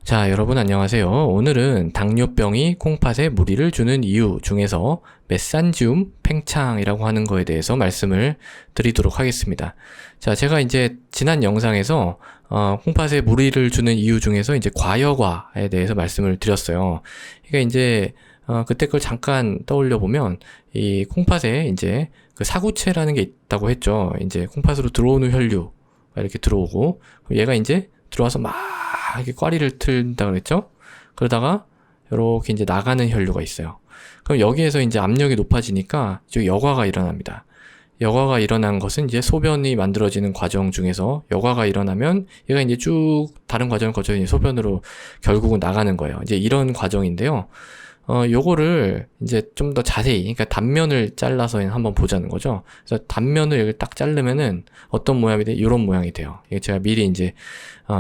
자, 여러분 안녕하세요. 오늘은 당뇨병이 콩팥에 무리를 주는 이유 중에서 메산지움 팽창이라고 하는 거에 대해서 말씀을 드리도록 하겠습니다. 자, 제가 이제 지난 영상에서 콩팥에 무리를 주는 이유 중에서 이제 과여과에 대해서 말씀을 드렸어요. 그러니까 이제 그때 걸 잠깐 떠올려 보면 이 콩팥에 이제 그 사구체라는 게 있다고 했죠. 이제 콩팥으로 들어오는 혈류가 이렇게 들어오고 얘가 이제 들어와서 막 이렇게 꽈리를 틀다 그랬죠? 그러다가 이렇게 이제 나가는 혈류가 있어요. 그럼 여기에서 이제 압력이 높아지니까 저 여과가 일어납니다. 여과가 일어난 것은 이제 소변이 만들어지는 과정 중에서 여과가 일어나면 얘가 이제 쭉 다른 과정을 거쳐서 이제 소변으로 결국은 나가는 거예요. 이제 이런 과정인데요. 요거를 이제 좀 더 자세히, 그러니까 단면을 잘라서 한번 보자는 거죠. 그래서 단면을 여기 딱 자르면은 어떤 모양이 돼? 이런 모양이 돼요. 이게 제가 미리 이제,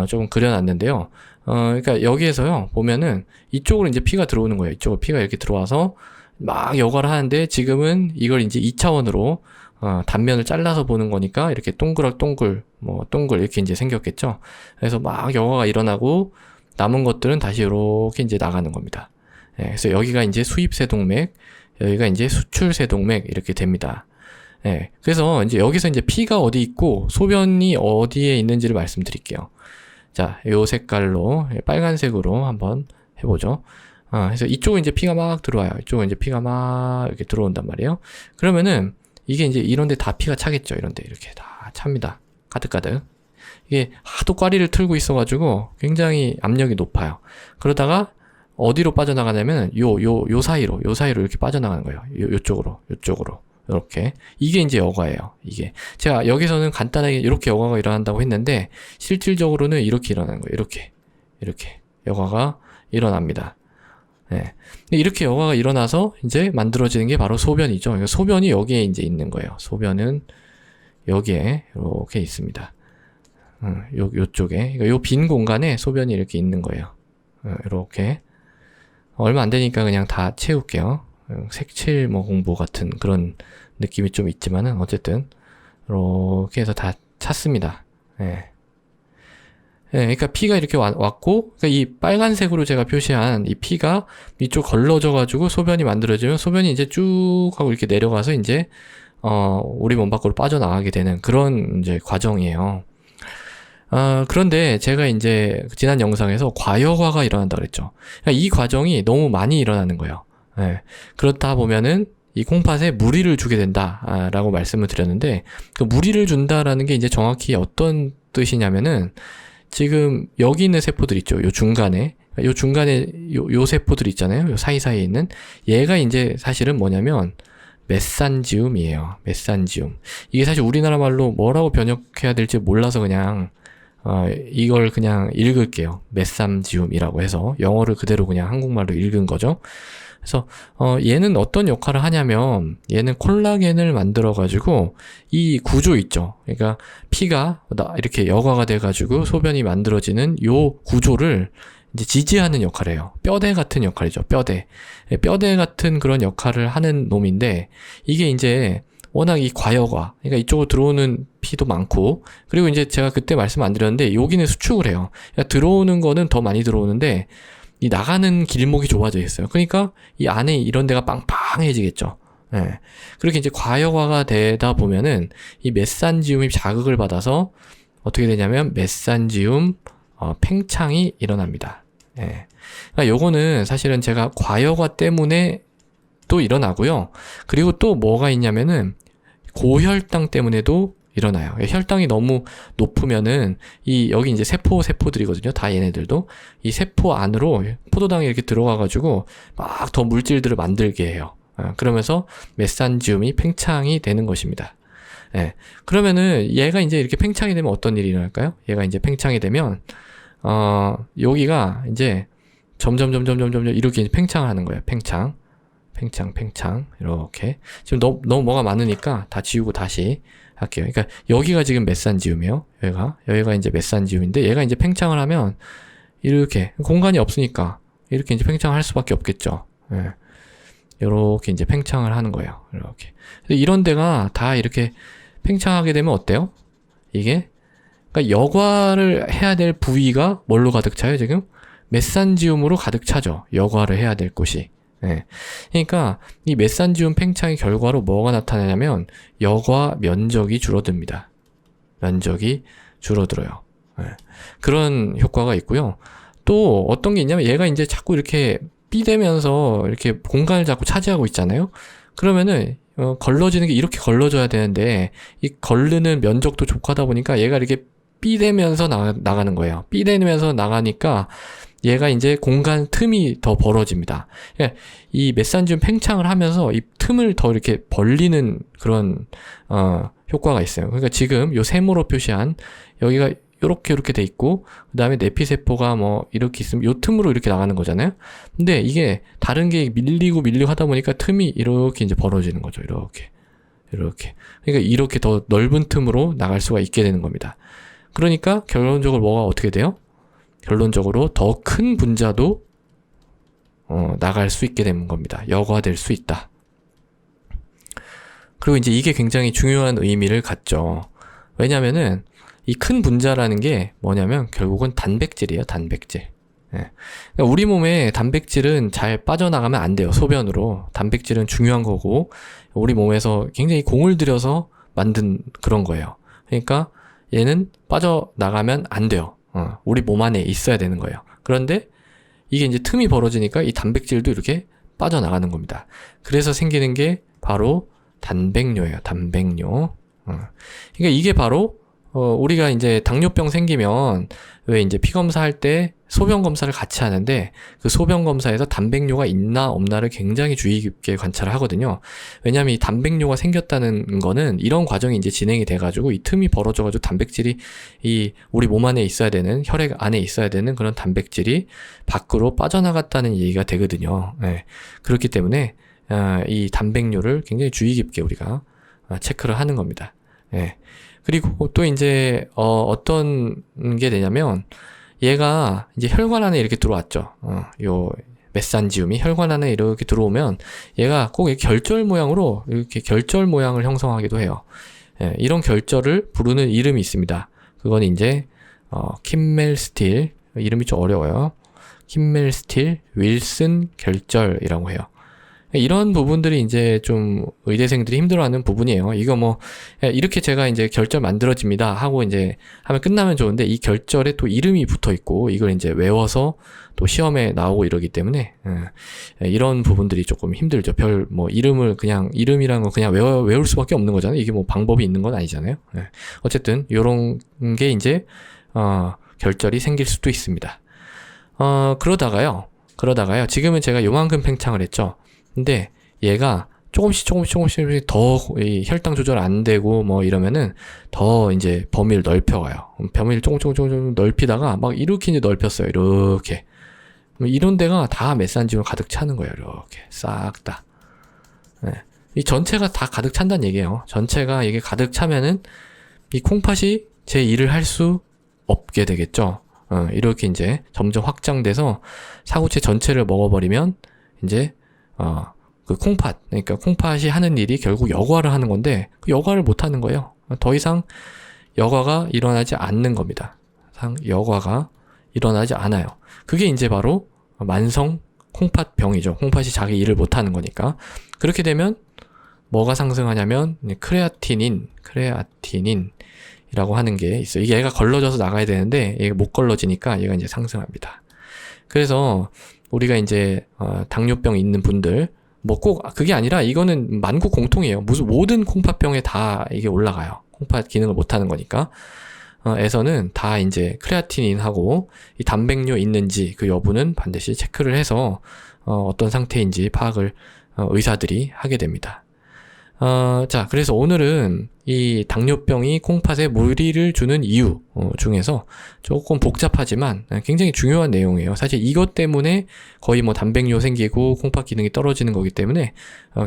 조금 그려놨는데요. 그러니까 여기에서요, 보면은 이쪽으로 이제 피가 들어오는 거예요. 이쪽으로 피가 이렇게 들어와서 막 여과를 하는데 지금은 이걸 이제 2차원으로, 단면을 잘라서 보는 거니까 이렇게 동글, 이렇게 이제 생겼겠죠. 그래서 막 여과가 일어나고 남은 것들은 다시 이렇게 이제 나가는 겁니다. 예, 그래서 여기가 이제 수입세동맥, 여기가 이제 수출세동맥 이렇게 됩니다. 예, 그래서 이제 여기서 이제 피가 어디 있고 소변이 어디에 있는지를 말씀드릴게요. 자, 요 색깔로 빨간색으로 한번 해보죠. 그래서 이쪽은 이제 피가 막 들어와요. 이쪽은 이제 피가 막 이렇게 들어온단 말이에요. 그러면은 이게 이제 이런데 다 피가 차겠죠. 이런데 이렇게 다 찹니다. 가득가득. 이게 하도 꽈리를 틀고 있어가지고 굉장히 압력이 높아요. 그러다가 어디로 빠져나가냐면 요 사이로 이렇게 빠져나가는 거예요. 요쪽으로 이렇게. 이게 이제 여과예요. 이게 제가 여기서는 간단하게 이렇게 여과가 일어난다고 했는데 실질적으로는 이렇게 일어나는 거예요. 이렇게 여과가 일어납니다. 네. 이렇게 여과가 일어나서 이제 만들어지는 게 바로 소변이죠. 그러니까 소변이 여기에 이제 있는 거예요. 소변은 여기에 이렇게 있습니다. 요쪽에, 그러니까 요 빈 공간에 소변이 이렇게 있는 거예요. 이렇게. 얼마 안 되니까 그냥 다 채울게요. 색칠 공부 같은 그런 느낌이 좀 있지만은 어쨌든 이렇게 해서 다 찼습니다. 예. 예, 그러니까 피가 이렇게 왔고, 그러니까 이 빨간색으로 제가 표시한 이 피가 이쪽 걸러져 가지고 소변이 만들어지면 소변이 이제 쭉 하고 이렇게 내려가서 이제 우리 몸 밖으로 빠져나가게 되는 그런 이제 과정이에요. 그런데 제가 이제 지난 영상에서 과여과가 일어난다 그랬죠. 그러니까 이 과정이 너무 많이 일어나는 거예요. 예. 그렇다 보면은 이 콩팥에 무리를 주게 된다라고 말씀을 드렸는데, 그 무리를 준다라는 게 이제 정확히 어떤 뜻이냐면은 지금 여기 있는 세포들 있죠. 요 중간에 요 세포들 있잖아요. 요 사이사이에 있는 얘가 이제 사실은 뭐냐면 메산지움이에요. 메산지움. 이게 사실 우리나라 말로 뭐라고 번역해야 될지 몰라서 그냥 이걸 그냥 읽을게요. 메산지움이라고 해서 영어를 그대로 그냥 한국말로 읽은 거죠. 그래서 얘는 어떤 역할을 하냐면 얘는 콜라겐을 만들어 가지고 이 구조 있죠. 그러니까 피가 이렇게 여과가 돼 가지고 소변이 만들어지는 요 구조를 이제 지지하는 역할을 해요. 뼈대 같은 역할이죠. 뼈대 같은 그런 역할을 하는 놈인데 이게 이제 워낙 이 과여과, 그러니까 이쪽으로 들어오는 피도 많고, 그리고 이제 제가 그때 말씀 안 드렸는데 여기는 수축을 해요. 그러니까 들어오는 거는 더 많이 들어오는데 이 나가는 길목이 좁아져 있어요. 그러니까 이 안에 이런 데가 빵빵해지겠죠. 예. 그렇게 이제 과여과가 되다 보면은 이 메산지움이 자극을 받아서 어떻게 되냐면 메산지움 팽창이 일어납니다. 예. 그러니까 요거는 사실은 제가 과여과 때문에 또 일어나고요. 그리고 또 뭐가 있냐면은 고혈당 때문에도 일어나요. 혈당이 너무 높으면은 여기 이제 세포들이거든요. 다 얘네들도 이 세포 안으로 포도당이 이렇게 들어가가지고 막 더 물질들을 만들게 해요. 그러면서 메산지움이 팽창이 되는 것입니다. 예. 그러면은 얘가 이제 이렇게 팽창이 되면 어떤 일이 일어날까요? 얘가 이제 팽창이 되면 여기가 이제 점점 이렇게 이제 팽창을 하는 거예요. 팽창 이렇게. 지금 너무 뭐가 많으니까 다 지우고 다시 할게요. 그러니까 여기가 지금 메산지움이에요. 여기가 이제 메산지움인데 얘가 이제 팽창을 하면 이렇게 공간이 없으니까 이렇게 이제 팽창을 할 수밖에 없겠죠. 예. 이렇게 이제 팽창을 하는 거예요. 이렇게. 이런 데가 다 이렇게 팽창하게 되면 어때요? 이게 그러니까 여과를 해야 될 부위가 뭘로 가득 차요, 지금? 메산지움으로 가득 차죠. 여과를 해야 될 곳이. 예. 그러니까 이 메산지움 팽창의 결과로 뭐가 나타나냐면 여과 면적이 줄어듭니다. 면적이 줄어들어요. 예. 그런 효과가 있고요. 또 어떤 게 있냐면 얘가 이제 자꾸 이렇게 삐대면서 이렇게 공간을 자꾸 차지하고 있잖아요. 그러면은 걸러지는 게 이렇게 걸러져야 되는데 이 걸르는 면적도 족하다 보니까 얘가 이렇게 삐대면서 나가는 거예요. 삐대면서 나가니까 얘가 이제 공간 틈이 더 벌어집니다. 이 메산지움 팽창을 하면서 이 틈을 더 이렇게 벌리는 그런 효과가 있어요. 그러니까 지금 요 세모로 표시한 여기가 이렇게 돼 있고 그 다음에 내피세포가 뭐 이렇게 있으면 요 틈으로 이렇게 나가는 거잖아요. 근데 이게 다른 게 밀리고 하다 보니까 틈이 이렇게 이제 벌어지는 거죠. 이렇게 그러니까 이렇게 더 넓은 틈으로 나갈 수가 있게 되는 겁니다. 그러니까 결론적으로 뭐가 어떻게 돼요? 결론적으로 더 큰 분자도 나갈 수 있게 되는 겁니다. 여과될 수 있다. 그리고 이제 이게 굉장히 중요한 의미를 갖죠. 왜냐면은 이 큰 분자라는 게 뭐냐면 결국은 단백질이에요. 단백질. 예. 그러니까 우리 몸에 단백질은 잘 빠져나가면 안 돼요. 소변으로. 단백질은 중요한 거고 우리 몸에서 굉장히 공을 들여서 만든 그런 거예요. 그러니까 얘는 빠져나가면 안 돼요. 우리 몸 안에 있어야 되는 거예요. 그런데 이게 이제 틈이 벌어지니까 이 단백질도 이렇게 빠져나가는 겁니다. 그래서 생기는 게 바로 단백뇨예요. 단백뇨. 그러니까 이게 바로 우리가 이제 당뇨병 생기면 왜 이제 피 검사할 때 소변 검사를 같이 하는데 그 소변 검사에서 단백뇨가 있나 없나를 굉장히 주의 깊게 관찰을 하거든요. 왜냐하면 이 단백뇨가 생겼다는 거는 이런 과정이 이제 진행이 돼가지고 이 틈이 벌어져가지고 단백질이 이 우리 몸 안에 있어야 되는 혈액 안에 있어야 되는 그런 단백질이 밖으로 빠져나갔다는 얘기가 되거든요. 네. 그렇기 때문에 이 단백뇨를 굉장히 주의 깊게 우리가 체크를 하는 겁니다. 네. 그리고 또 이제 어떤 게 되냐면 얘가 이제 혈관 안에 이렇게 들어왔죠. 요 메산지움이 혈관 안에 이렇게 들어오면 얘가 꼭 이렇게 결절 모양으로 이렇게 결절 모양을 형성하기도 해요. 예, 이런 결절을 부르는 이름이 있습니다. 그건 이제 킴멜스틸, 이름이 좀 어려워요. 킴멜스틸 윌슨 결절이라고 해요. 이런 부분들이 이제 좀 의대생들이 힘들어하는 부분이에요. 이거 뭐 이렇게 제가 이제 결절 만들어집니다 하고 이제 하면 끝나면 좋은데 이 결절에 또 이름이 붙어 있고 이걸 이제 외워서 또 시험에 나오고 이러기 때문에 이런 부분들이 조금 힘들죠. 별 뭐 이름을 그냥 이름이라는 거 그냥 외울 수밖에 없는 거잖아요. 이게 뭐 방법이 있는 건 아니잖아요. 어쨌든 요런 게 이제 결절이 생길 수도 있습니다. 그러다가요. 지금은 제가 요만큼 팽창을 했죠. 근데 얘가 조금씩 더 이 혈당 조절 안 되고 뭐 이러면은 더 이제 범위를 넓혀가요. 범위를 조금 넓히다가 막 이렇게 이제 넓혔어요. 이렇게. 이런 데가 다 메산지움으로 가득 차는 거예요. 이렇게 싹 다. 네. 이 전체가 다 가득 찬다는 얘기예요. 전체가 이게 가득 차면은 이 콩팥이 제 일을 할 수 없게 되겠죠. 이렇게 이제 점점 확장돼서 사구체 전체를 먹어버리면 이제 그 콩팥, 그러니까 콩팥이 하는 일이 결국 여과를 하는 건데 그 여과를 못 하는 거예요. 더 이상 여과가 일어나지 않는 겁니다. 여과가 일어나지 않아요. 그게 이제 바로 만성 콩팥병이죠. 콩팥이 자기 일을 못 하는 거니까. 그렇게 되면 뭐가 상승하냐면 크레아티닌이라고 하는 게 있어요. 이게 얘가 걸러져서 나가야 되는데 얘가 못 걸러지니까 얘가 이제 상승합니다. 그래서 우리가 이제 당뇨병 있는 분들 뭐 꼭 그게 아니라 이거는 만국 공통이에요. 무슨 모든 콩팥병에 다 이게 올라가요. 콩팥 기능을 못하는 거니까. 에서는 다 이제 크레아티닌하고 이 단백뇨 있는지 그 여부는 반드시 체크를 해서 어떤 상태인지 파악을 의사들이 하게 됩니다. 자, 그래서 오늘은 이 당뇨병이 콩팥에 무리를 주는 이유 중에서 조금 복잡하지만 굉장히 중요한 내용이에요. 사실 이것 때문에 거의 뭐 단백뇨 생기고 콩팥 기능이 떨어지는 거기 때문에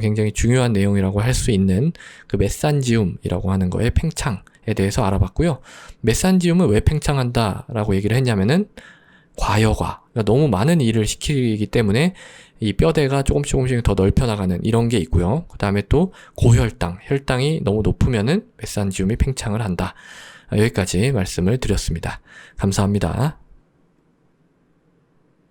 굉장히 중요한 내용이라고 할 수 있는 그 메산지움이라고 하는 거의 팽창에 대해서 알아봤고요. 메산지움은 왜 팽창한다라고 얘기를 했냐면은 과여과, 그러니까 너무 많은 일을 시키기 때문에 이 뼈대가 조금씩 더 넓혀 나가는 이런 게 있고요. 그 다음에 또 고혈당, 혈당이 너무 높으면은 메산지움이 팽창을 한다. 여기까지 말씀을 드렸습니다. 감사합니다.